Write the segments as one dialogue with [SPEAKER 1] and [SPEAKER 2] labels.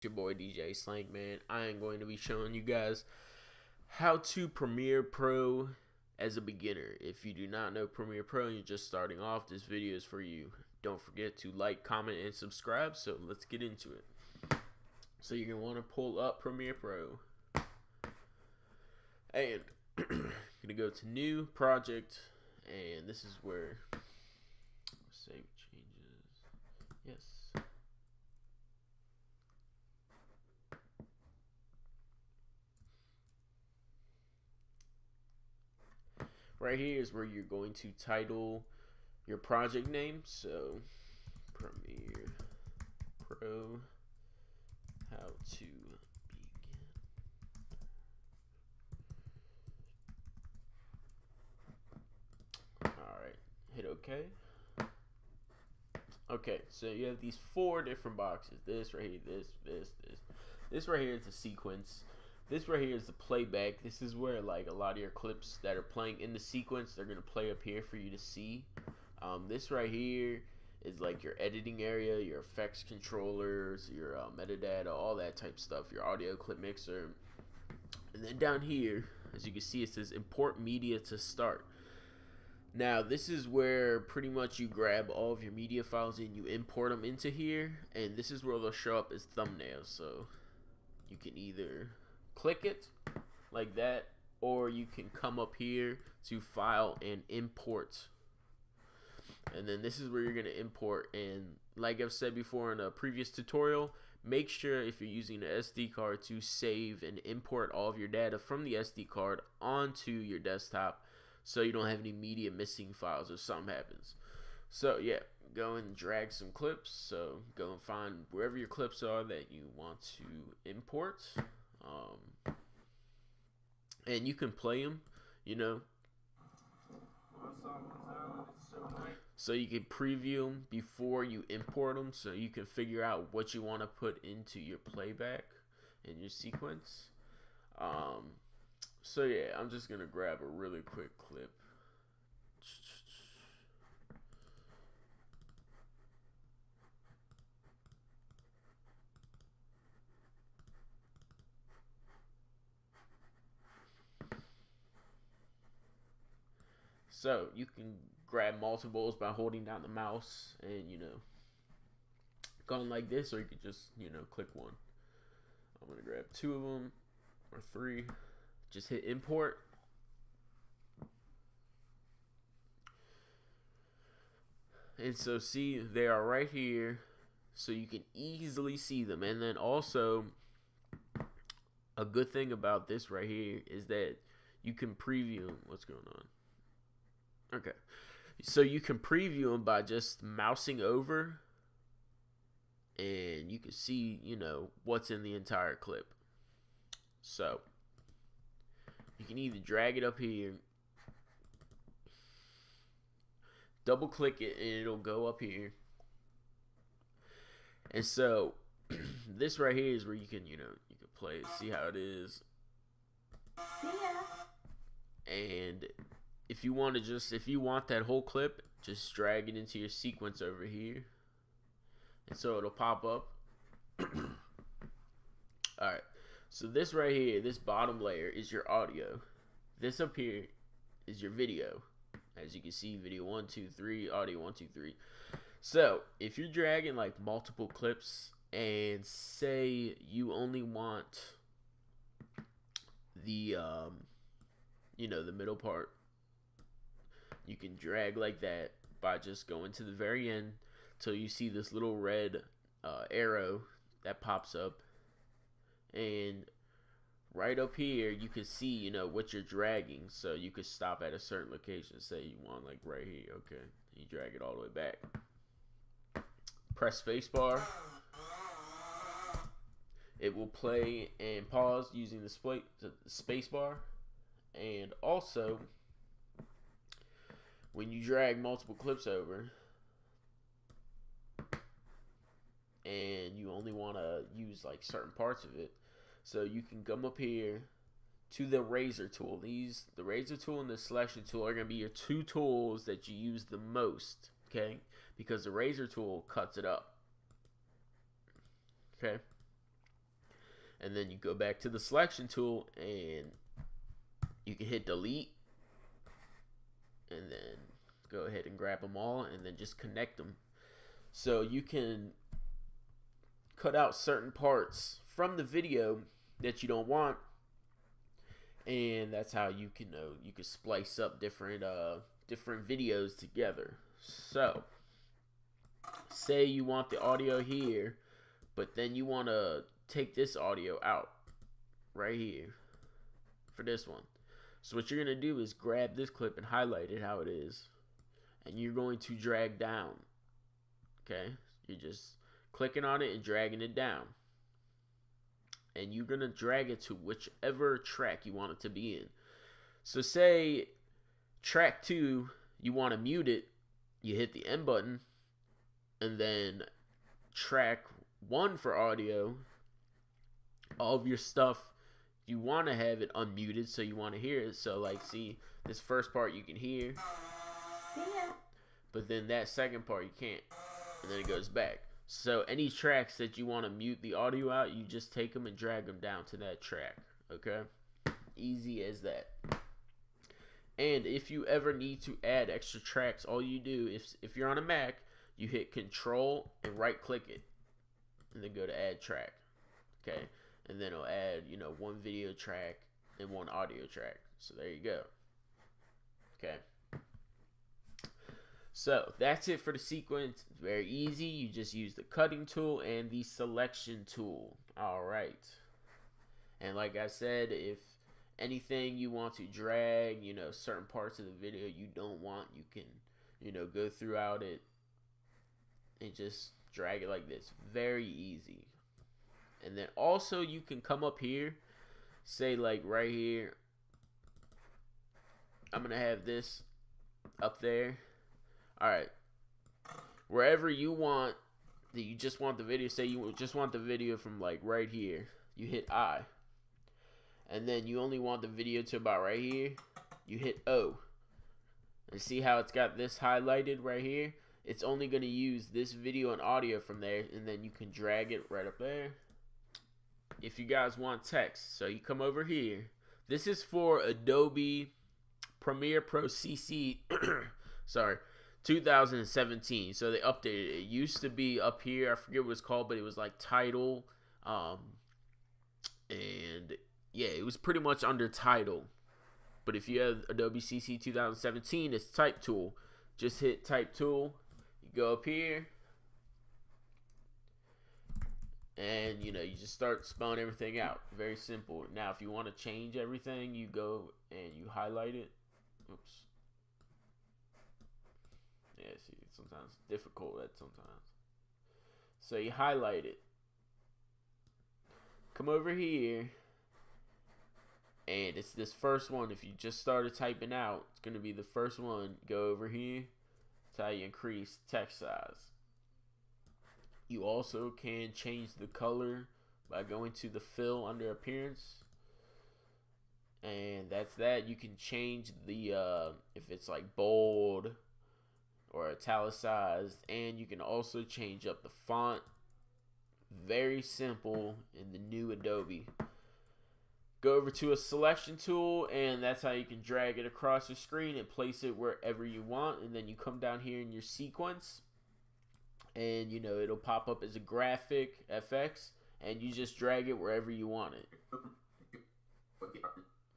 [SPEAKER 1] Your boy DJ Slankman. I am going to be showing you guys how to Premiere Pro as a beginner. If you do not know Premiere Pro and you're just starting off, this video is for you. Don't forget to like, comment, and subscribe. So let's get into it. So you're going to want to pull up Premiere Pro. And you're going to go to New Project. And this is where save changes. Yes. Right here is where you're going to title your project name. So, Premiere Pro, how to begin. Alright, hit OK. Okay, so you have these 4 different boxes. This right here, this. This right here is the sequence. This right here is the playback. This is where like a lot of your clips that are playing in the sequence, they're gonna play up here for you to see. This right here is like your editing area, your effects controllers, your metadata, all that type stuff, your audio clip mixer. And then down here, as you can see, it says import media to start. Now this is where pretty much you grab all of your media files and you import them into here, and this is where they'll show up as thumbnails. So you can either click it like that, or you can come up here to file and import, and then this is where you're going to import. And like I've said before in a previous tutorial, make sure if you're using an SD card to save and import all of your data from the SD card onto your desktop, so you don't have any media missing files if something happens. So yeah, go and drag some clips. So go and find wherever your clips are that you want to import. And you can play them, you know. So you can preview them before you import them, so you can figure out what you want to put into your playback and your sequence. So yeah, I'm just gonna grab a really quick clip. So you can grab multiples by holding down the mouse and, you know, going like this, or you could just, you know, click one. I'm gonna grab 2 of them or 3. Just hit import. And so see, they are right here, so you can easily see them. And then also, a good thing about this right here is that you can preview them. What's going on? Okay, so you can preview them by just mousing over, and you can see, you know, what's in the entire clip. So you can either drag it up here, double click it, and it'll go up here. And so this right here is where you can, you know, you can play it, see how it is. See ya. And if you want to just, if you want that whole clip, just drag it into your sequence over here, and so it'll pop up. Alright, so this right here, this bottom layer is your audio. This up here is your video. As you can see, video 1, 2, 3, audio 1, 2, 3. So if you're dragging like multiple clips, and say you only want the you know, the middle part, you can drag like that by just going to the very end till you see this little red arrow that pops up, and right up here you can see, you know, what you're dragging. So you could stop at a certain location. Say you want like right here. Okay, you drag it all the way back, press spacebar, it will play and pause using the spacebar. And also, when you drag multiple clips over and you only want to use like certain parts of it, so you can come up here to the razor tool. The razor tool and the selection tool are going to be your 2 tools that you use the most, okay? Because the razor tool cuts it up, okay? And then you go back to the selection tool and you can hit delete. And then go ahead and grab them all and then just connect them. So you can cut out certain parts from the video that you don't want. And that's how you can splice up different videos together. So say you want the audio here, but then you want to take this audio out right here for this one. So what you're going to do is grab this clip and highlight it how it is, and you're going to drag down. Okay, you're just clicking on it and dragging it down, and you're going to drag it to whichever track you want it to be in. So say track 2, you want to mute it, you hit the M button, and then track 1 for audio, all of your stuff, you want to have it unmuted, so you want to hear it. So like, see, this first part you can hear, but then that second part you can't, and then it goes back. So any tracks that you want to mute the audio out, you just take them and drag them down to that track. Okay, easy as that. And if you ever need to add extra tracks, all you do, if you're on a Mac, you hit Control and right click it, and then go to add track. Okay, and then it'll add, one video track and one audio track. So there you go. Okay, so that's it for the sequence. It's very easy. You just use the cutting tool and the selection tool. All right, and like I said, if anything you want to drag, certain parts of the video you don't want, you can, go throughout it and just drag it like this. Very easy. And then also you can come up here, say like right here, I'm going to have this up there. All right. Wherever you want, that you just want the video, say you just want the video from like right here, you hit I. And then you only want the video to about right here, you hit O. And see how it's got this highlighted right here? It's only going to use this video and audio from there, and then you can drag it right up there. If you guys want text, so you come over here. This is for Adobe Premiere Pro CC, sorry, 2017. So they updated it. It used to be up here. I forget what it's called, but it was like title. And yeah, it was pretty much under title. But if you have Adobe CC 2017, it's type tool. Just hit type tool. You go up here. And, you just start spelling everything out. Very simple. Now, if you want to change everything, you go and you highlight it. Oops. Yeah, see, sometimes it's difficult sometimes. So you highlight it. Come over here. And it's this first one. If you just started typing out, it's going to be the first one. Go over here. That's how you increase text size. You also can change the color by going to the fill under appearance. And that's that. You can change the, if it's like bold or italicized. And you can also change up the font. Very simple in the new Adobe. Go over to a selection tool, and that's how you can drag it across your screen and place it wherever you want. And then you come down here in your sequence, and it'll pop up as a graphic FX, and you just drag it wherever you want it.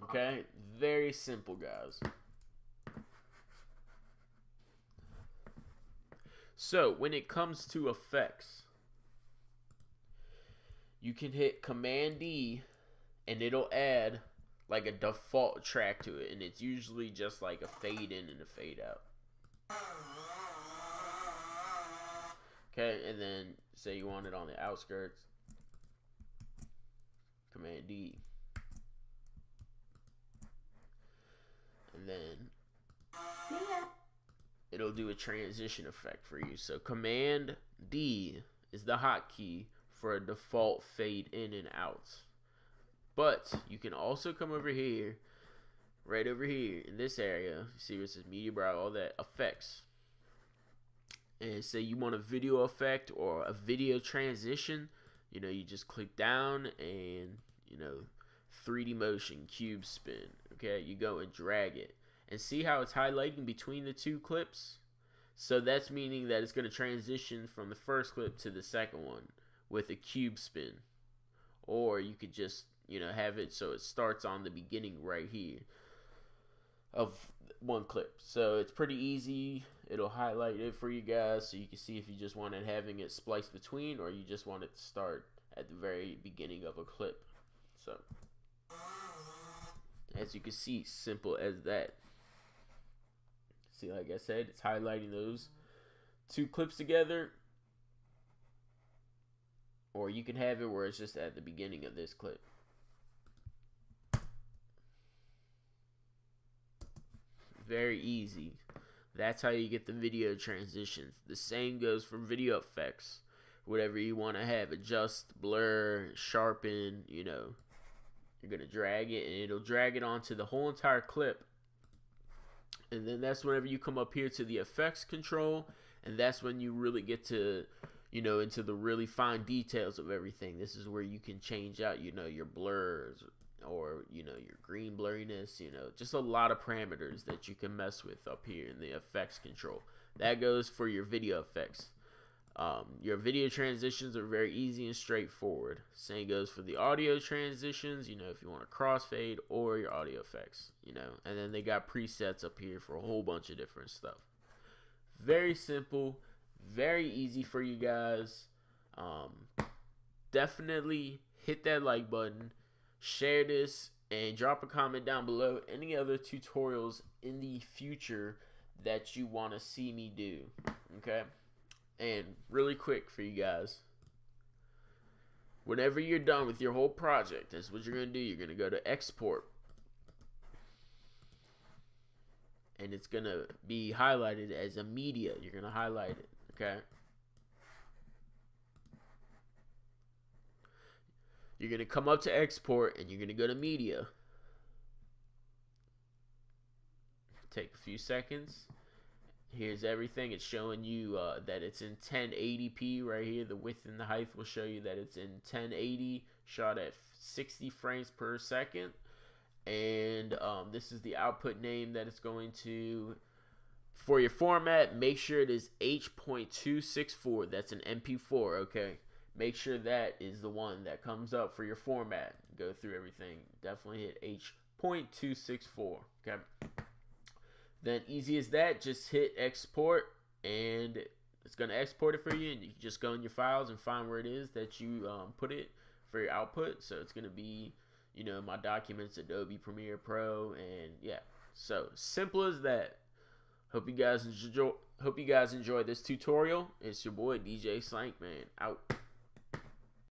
[SPEAKER 1] Okay, very simple, guys. So when it comes to effects, you can hit Command D, and it'll add like a default track to it, and it's usually just like a fade in and a fade out. Okay, and then say you want it on the outskirts, Command D. And then it'll do a transition effect for you. So Command D is the hotkey for a default fade in and out. But you can also come over here, right over here in this area. See where it says Media Brow, all that, effects. And say you want a video effect or a video transition, you know, you just click down and, you know, 3D motion, cube spin. Okay, you go and drag it. And see how it's highlighting between the two clips? So that's meaning that it's going to transition from the first clip to the second one with a cube spin. Or you could just, you know, have it so it starts on the beginning right here of one clip. So it's pretty easy. It'll highlight it for you guys so you can see if you just wanted having it spliced between or you just want it to start at the very beginning of a clip. So as you can see, simple as that. See, like I said, it's highlighting those two clips together. Or you can have it where it's just at the beginning of this clip. Very easy. That's how you get the video transitions. The same goes for video effects. Whatever you want to have, adjust, blur, sharpen, you know. You're going to drag it and it'll drag it onto the whole entire clip. And then that's whenever you come up here to the effects control, and that's when you really get to, you know, into the really fine details of everything. This is where you can change out, you know, your blurs or, you know, your green blurriness, you know, just a lot of parameters that you can mess with up here in the effects control. That goes for your video effects. Your video transitions are very easy and straightforward. Same goes for the audio transitions, you know, if you want a crossfade or your audio effects, you know. And then they got presets up here for a whole bunch of different stuff. Very simple, very easy for you guys. Definitely hit that like button, share this, and drop a comment down below any other tutorials in the future that you want to see me do. Okay? And really quick for you guys, whenever you're done with your whole project, that's what you're going to do. You're going to go to export. And it's going to be highlighted as a media. You're going to highlight it. Okay? You're going to come up to export and you're going to go to media. Take a few seconds. Here's everything. It's showing you that it's in 1080p right here. The width and the height will show you that it's in 1080, shot at 60 frames per second. And this is the output name that it's going to. For your format, make sure it is H.264. That's an MP4, okay? Make sure that is the one that comes up for your format. Go through everything. Definitely hit H.264, okay? Then easy as that, just hit export and it's going to export it for you, and you can just go in your files and find where it is that you put it for your output. So it's going to be, you know, my documents, Adobe Premiere Pro, and yeah. So simple as that. Hope you guys enjoy this tutorial. It's your boy DJ Slankman out.